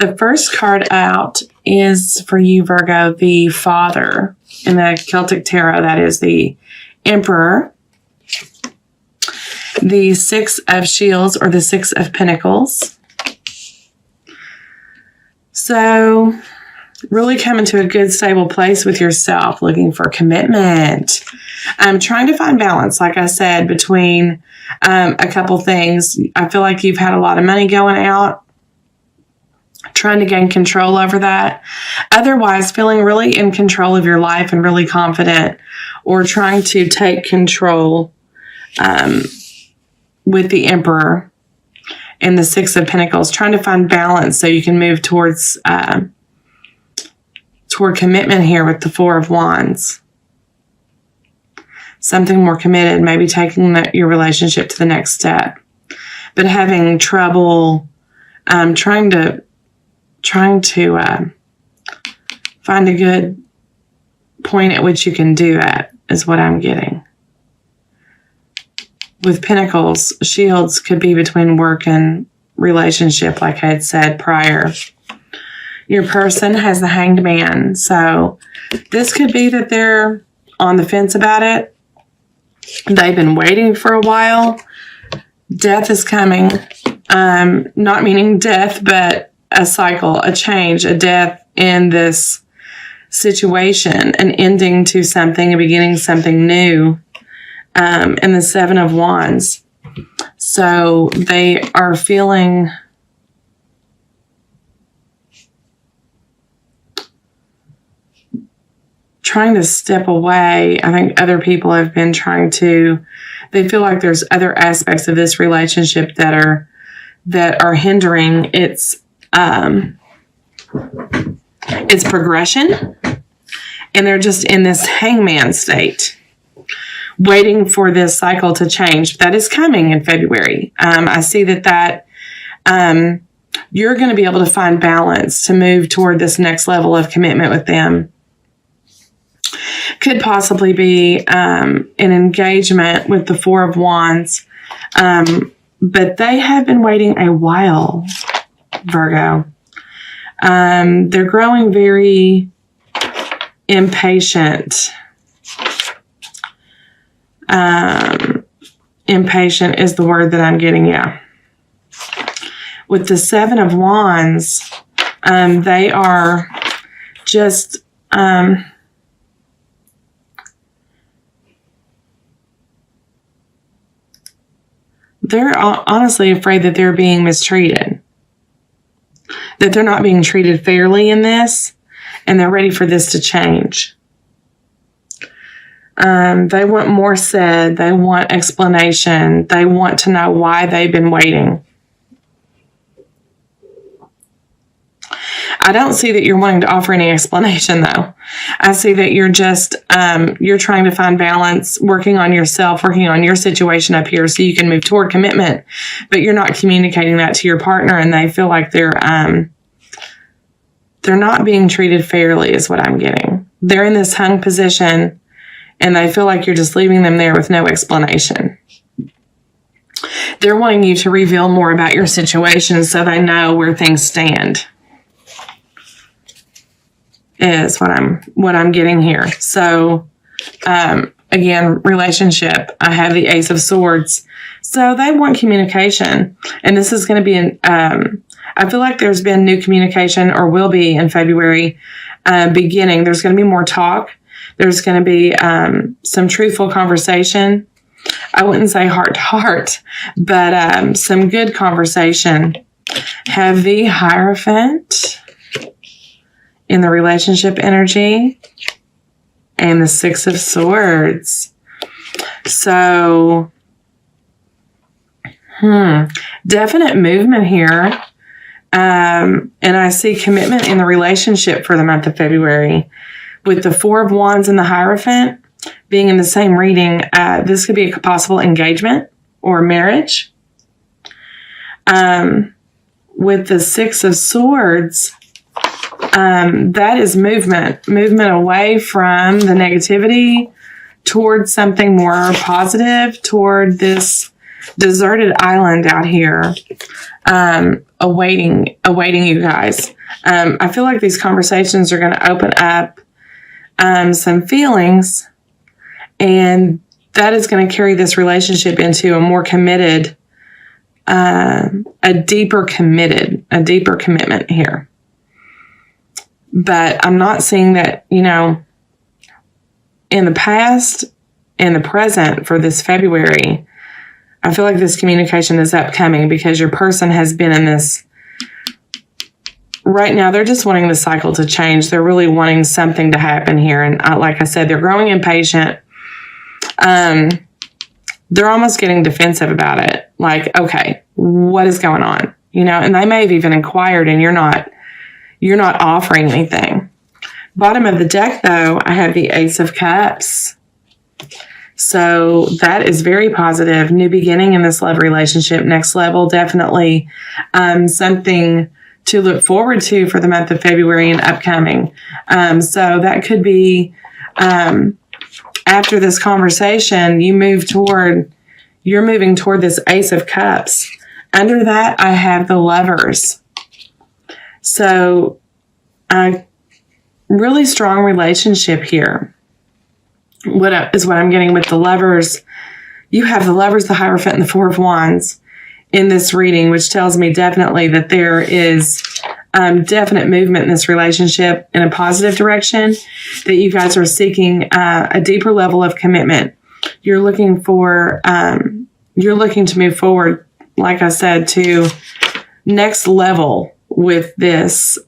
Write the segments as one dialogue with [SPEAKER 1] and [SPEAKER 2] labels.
[SPEAKER 1] The first card out is for you, Virgo, the Father. In the Celtic Tarot, that is the Emperor. The Six of Shields, or the Six of Pentacles. So, really coming to a good, stable place with yourself, looking for commitment. Trying to find balance, like I said, between a couple things. I feel like you've had a lot of money going out, trying to gain control over that. Otherwise, feeling really in control of your life and really confident, or trying to take control with the Emperor and the Six of Pentacles, trying to find balance so you can move towards toward commitment here with the Four of Wands. Something more committed, maybe taking your relationship to the next step, but having trouble trying to find a good point at which you can do that is what I'm getting. With Pentacles, Shields could be between work and relationship, like I had said prior. Your person has the Hanged Man, so this could be that they're on the fence about it. They've been waiting for a while. Death is coming. Not meaning death, but a cycle, a change, a death in this situation, an ending to something, a beginning something new. And the Seven of Wands. So they are feeling trying to step away. I think other people have been they feel like there's other aspects of this relationship that are hindering its progression. And they're just in this hangman state, waiting for this cycle to change. That is coming in February. I see that you're going to be able to find balance to move toward this next level of commitment with them. Could possibly be an engagement with the Four of Wands. But they have been waiting a while, Virgo. They're growing very impatient. Impatient is the word that I'm getting, yeah. With the Seven of Wands, they are just they're honestly afraid that they're being mistreated, that they're not being treated fairly in this, and they're ready for this to change. They want more said. They want explanation. They want to know why they've been waiting. I don't see that you're wanting to offer any explanation, though. I see that you're just, you're trying to find balance, working on yourself, working on your situation up here so you can move toward commitment, but you're not communicating that to your partner, and they feel like they're not being treated fairly is what I'm getting. They're in this hung position, and they feel like you're just leaving them there with no explanation. They're wanting you to reveal more about your situation so they know where things stand. Is what I'm getting here. So, again, relationship. I have the Ace of Swords. So they want communication. And this is going to be I feel like there's been new communication, or will be in February beginning. There's going to be more talk. There's going to be some truthful conversation. I wouldn't say heart to heart, but some good conversation. Have the Hierophant in the relationship energy, and the Six of Swords. So, definite movement here. And I see commitment in the relationship for the month of February. With the Four of Wands and the Hierophant being in the same reading, this could be a possible engagement or marriage. With the Six of Swords, that is movement away from the negativity towards something more positive, toward this deserted island out here, awaiting you guys. I feel like these conversations are going to open up some feelings, and that is going to carry this relationship into a more committed, a deeper commitment here. But I'm not seeing that, in the past and the present for this February, I feel like this communication is upcoming because your person has been in this. Right now, they're just wanting the cycle to change. They're really wanting something to happen here. And like I said, they're growing impatient. They're almost getting defensive about it. Like, okay, what is going on? And they may have even inquired and you're not offering anything. Bottom of the deck, though, I have the Ace of Cups. So that is very positive. New beginning in this love relationship. Next level, definitely something to look forward to for the month of February and upcoming. So that could be after this conversation, you're moving toward this Ace of Cups. Under that, I have the Lovers. So a really strong relationship here. What I'm getting with the Lovers. You have the Lovers, the Hierophant, and the Four of Wands in this reading, which tells me definitely that there is definite movement in this relationship in a positive direction, that you guys are seeking a deeper level of commitment. You're looking to move forward, like I said, to next level with this.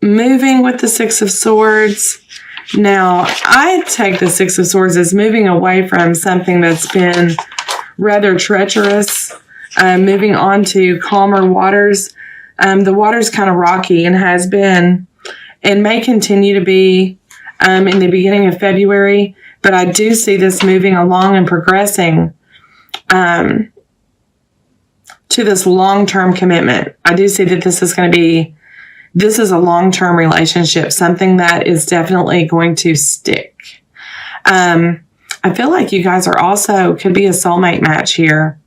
[SPEAKER 1] Moving with the Six of Swords. Now, I take the Six of Swords as moving away from something that's been rather treacherous, moving on to calmer waters. The water's kind of rocky and has been and may continue to be in the beginning of February, but I do see this moving along and progressing to this long-term commitment. I do see that this is a long-term relationship, something that is definitely going to stick. I feel like you guys could be a soulmate match here.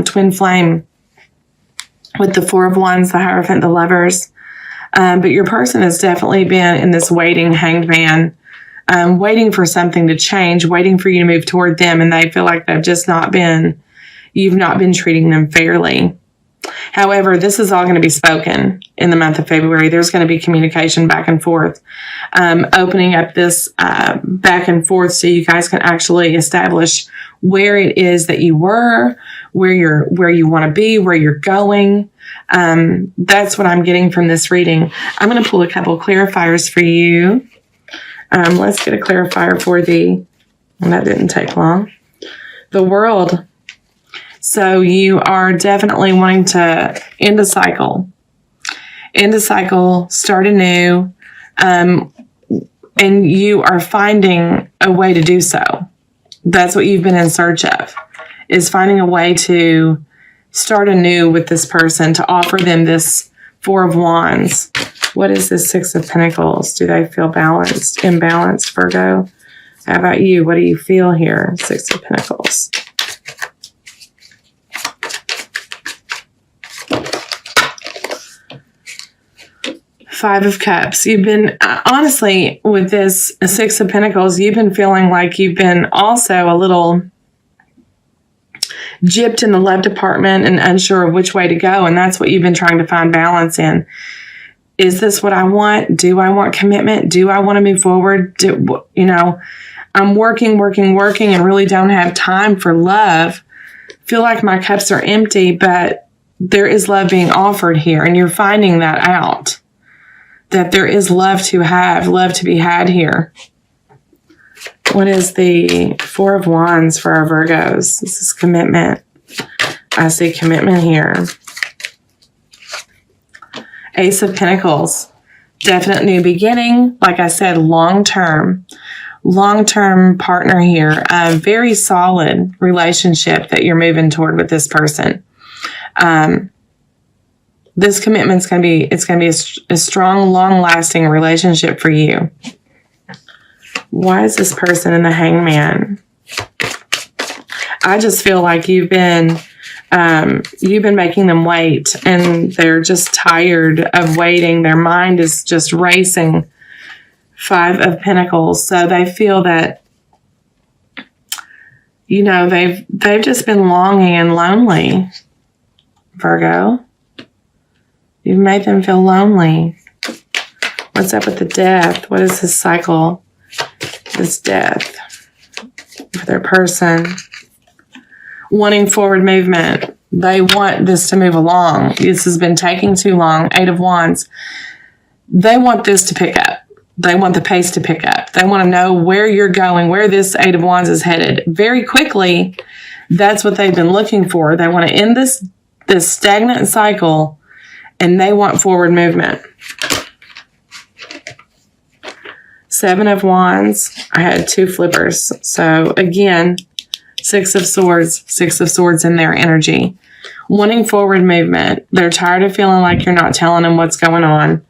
[SPEAKER 1] Twin flame with the Four of Wands, the Hierophant, the Lovers. But your person has definitely been in this waiting, hanged man, waiting for something to change, waiting for you to move toward them. And they feel like you've not been treating them fairly. However, this is all going to be spoken in the month of February. There's going to be communication back and forth, opening up this back and forth so you guys can actually establish where it is that you were, where you want to be, where you're going. That's what I'm getting from this reading. I'm going to pull a couple clarifiers for you. Let's get a clarifier for and that didn't take long. The World. So you are definitely wanting to end a cycle, start anew, and you are finding a way to do so. That's what you've been in search of, is finding a way to start anew with this person, to offer them this Four of Wands. What is this Six of Pentacles? Do they feel balanced, imbalanced, Virgo? How about you? What do you feel here? Six of Pentacles. Five of Cups. You've been, honestly, with this Six of Pentacles, you've been feeling like you've been also a little gypped in the love department and unsure of which way to go. And that's what you've been trying to find balance in. Is this what I want? Do I want commitment? Do I want to move forward? I'm working and really don't have time for love. Feel like my cups are empty, but there is love being offered here. And you're finding that out. That there is love to have, love to be had here. What is the Four of Wands for our Virgos? This is commitment. I see commitment here. Ace of Pentacles. Definite new beginning. Like I said, long-term partner here. A very solid relationship that you're moving toward with this person. This commitment's going to be a strong, long-lasting relationship for you. Why is this person in the Hangman? I just feel like you've been making them wait, and they're just tired of waiting. Their mind is just racing. 5 of Pentacles. So they feel that, you know, they've just been longing and lonely. Virgo, you've made them feel lonely. What's up with the Death? What is this cycle? This Death for their person. Wanting forward movement. They want this to move along. This has been taking too long. 8 of Wands. They want this to pick up. They want the pace to pick up. They want to know where you're going, where this 8 of Wands is headed. Very quickly, that's what they've been looking for. They want to end this stagnant cycle, and they want forward movement. 7 of Wands. I had 2 flippers. So again, 6 of Swords in their energy. Wanting forward movement. They're tired of feeling like you're not telling them what's going on,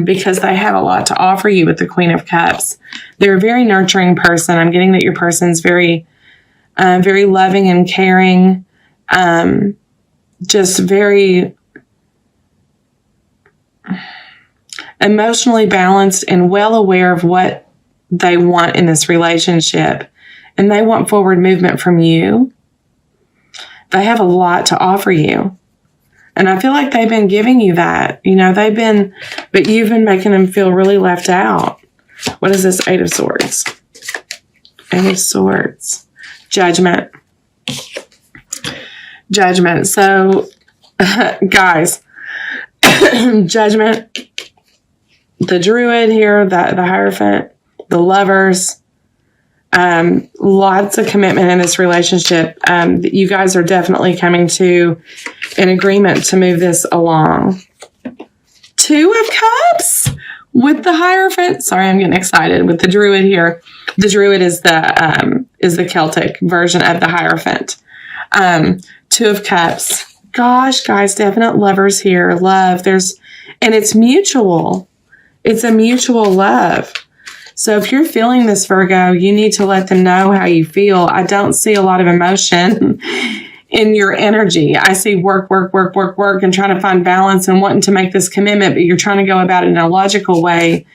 [SPEAKER 1] because they have a lot to offer you with the Queen of Cups. They're a very nurturing person. I'm getting that your person's very, very loving and caring, just very emotionally balanced and well aware of what they want in this relationship. And they want forward movement from you. They have a lot to offer you. And I feel like they've been giving you that. You know, but you've been making them feel really left out. What is this 8 of Swords? 8 of Swords. Judgment. Judgment. So, guys, Judgment, the Druid here, the Hierophant, the Lovers, lots of commitment in this relationship. You guys are definitely coming to an agreement to move this along. 2 of Cups with the Hierophant. Sorry, I'm getting excited with the Druid here. The Druid is the Celtic version of the Hierophant. 2 of Cups. Gosh, guys, definite lovers here. Love. And it's mutual. It's a mutual love. So if you're feeling this, Virgo, you need to let them know how you feel. I don't see a lot of emotion in your energy. I see work, and trying to find balance and wanting to make this commitment, but you're trying to go about it in a logical way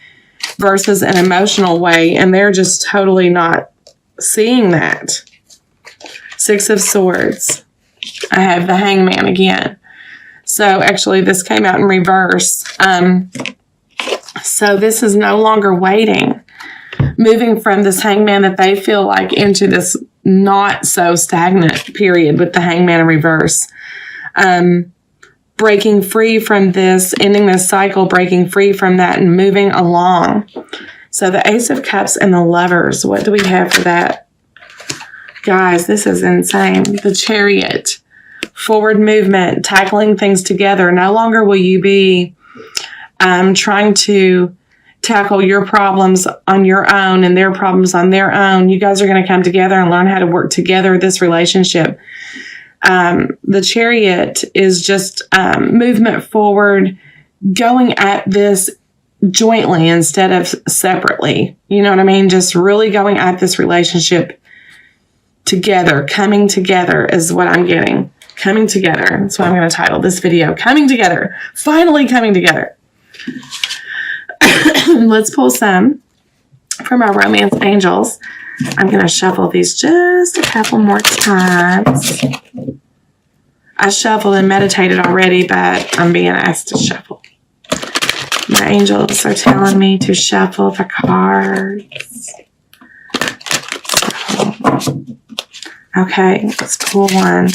[SPEAKER 1] versus an emotional way, and they're just totally not seeing that. 6 of Swords. I have the Hangman again. So actually this came out in reverse. So this is no longer waiting. Moving from this Hangman that they feel like into this not so stagnant period with the Hangman in reverse. Breaking free from this, ending this cycle, breaking free from that and moving along. So the Ace of Cups and the Lovers. What do we have for that? Guys, this is insane. The Chariot. Forward movement, tackling things together. No longer will you be trying to tackle your problems on your own and their problems on their own. You guys are going to come together and learn how to work together this relationship. The Chariot is just movement forward, going at this jointly instead of separately. You know what I mean? Just really going at this relationship together. Coming together is what I'm getting. Coming together. That's what I'm going to title this video. Coming together. Finally coming together. Let's pull some from our romance angels. I'm going to shuffle these just a couple more times. I shuffled and meditated already, but I'm being asked to shuffle. My angels are telling me to shuffle the cards. Okay, let's pull one.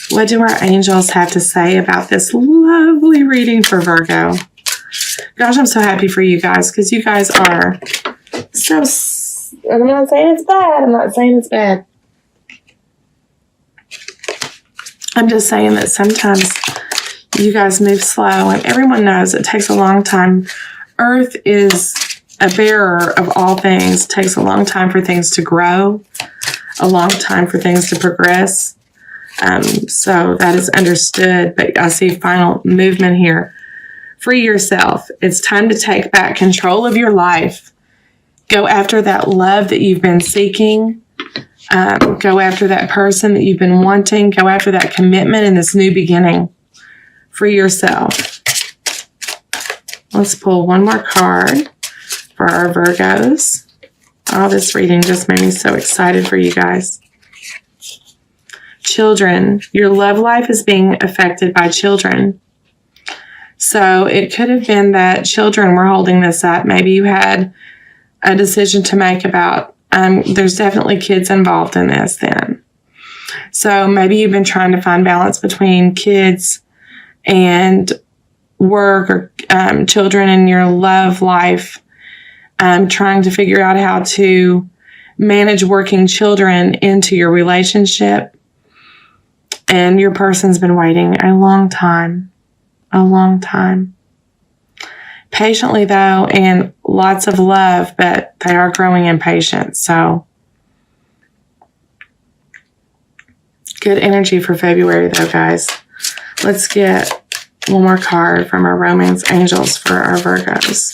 [SPEAKER 1] What do our angels have to say about this lovely reading for Virgo? Gosh, I'm so happy for you guys because you guys are so... I'm not saying it's bad. I'm not saying it's bad. I'm just saying that sometimes you guys move slow, and everyone knows it takes a long time. Earth is a bearer of all things. It takes a long time for things to grow, a long time for things to progress. So that is understood, but I see final movement here. Free yourself. It's time to take back control of your life. Go after that love that you've been seeking. Go after that person that you've been wanting. Go after that commitment in this new beginning for yourself. Let's pull one more card for our Virgos. Oh, this reading just made me so excited for you guys. Children. Your love life is being affected by children. So it could have been that children were holding this up. Maybe you had a decision to make about, there's definitely kids involved in this then. So maybe you've been trying to find balance between kids and work, or children in your love life, trying to figure out how to manage working children into your relationship. And your person's been waiting a long time. Patiently, though, and lots of love, but they are growing impatient. So, good energy for February, though, guys. Let's get one more card from our romance angels for our Virgos.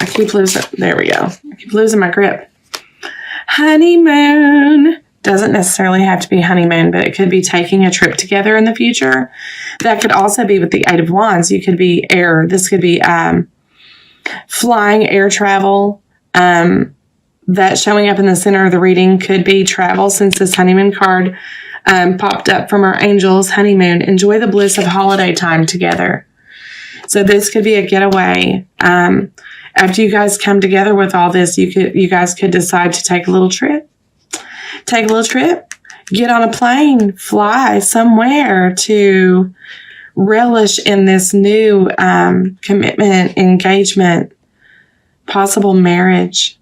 [SPEAKER 1] I keep losing, there we go. I keep losing my grip. Honeymoon. Doesn't necessarily have to be honeymoon, but it could be taking a trip together in the future. That could also be with the Eight of Wands. You could be air. This could be flying, air travel. That showing up in the center of the reading could be travel, since this honeymoon card popped up from our angels. Honeymoon. Enjoy the bliss of holiday time together. So this could be a getaway. After you guys come together with all this, you guys could decide to take a little trip. Take a little trip, get on a plane, fly somewhere to relish in this new commitment, engagement, possible marriage.